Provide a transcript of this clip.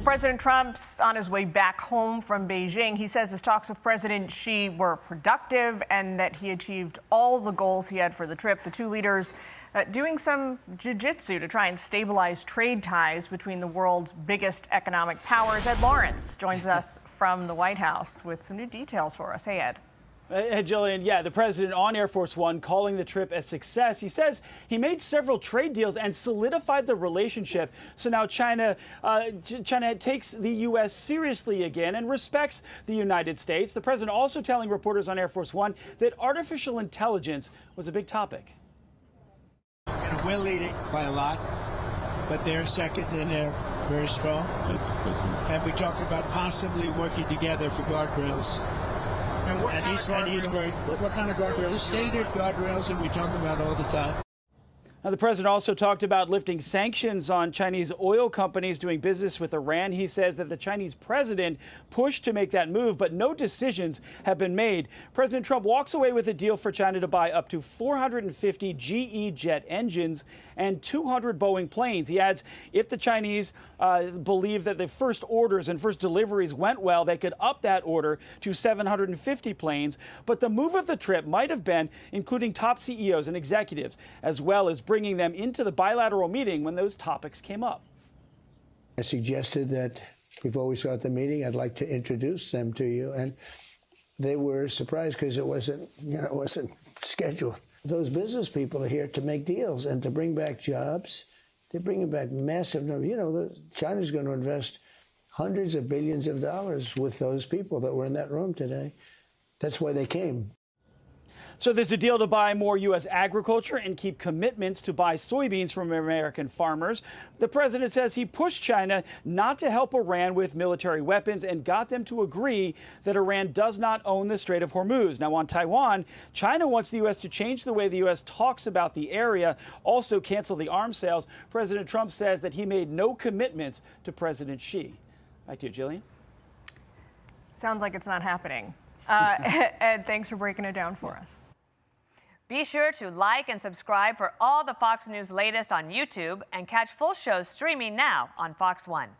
President Trump's on his way back home from Beijing. He says his talks with President Xi were productive and that he achieved all the goals he had for the trip. The two leaders doing some jiu-jitsu to try and stabilize trade ties between the world's biggest economic powers. Ed Lawrence joins us from the White House with some new details for us. Hey, Ed. Hey, Jillian, yeah, the president on Air Force One calling the trip a success. He says he made several trade deals and solidified the relationship. So now China takes the U.S. seriously again and respects the United States. The president also telling reporters on Air Force One that artificial intelligence was a big topic. And we're leading by a lot, but they're second and they're very strong. And we talked about possibly working together for guardrails. And he's great. What kind of guardrails? The standard guardrails that we talk about all the time. Now, the president also talked about lifting sanctions on Chinese oil companies doing business with Iran. He says that the Chinese president pushed to make that move, but no decisions have been made. President Trump walks away with a deal for China to buy up to 450 GE jet engines and 200 Boeing planes. He adds if the Chinese believe that the first orders and first deliveries went well, they could up that order to 750 planes. But the move of the trip might have been including top CEOs and executives, as well as bringing them into the bilateral meeting when those topics came up. I suggested that before we start the meeting, I'd like to introduce them to you, and they were surprised because it wasn't scheduled. Those business people are here to make deals and to bring back jobs. They're bringing back massive numbers. China's going to invest hundreds of billions of dollars with those people that were in that room today. That's why they came. So there's a deal to buy more U.S. agriculture and keep commitments to buy soybeans from American farmers. The president says he pushed China not to help Iran with military weapons and got them to agree that Iran does not own the Strait of Hormuz. Now, on Taiwan, China wants the U.S. to change the way the U.S. talks about the area, also cancel the arms sales. President Trump says that he made no commitments to President Xi. Back to you, Jillian. Sounds like it's not happening. Ed, thanks for breaking it down for us. Be sure to like and subscribe for all the Fox News latest on YouTube and catch full shows streaming now on Fox One.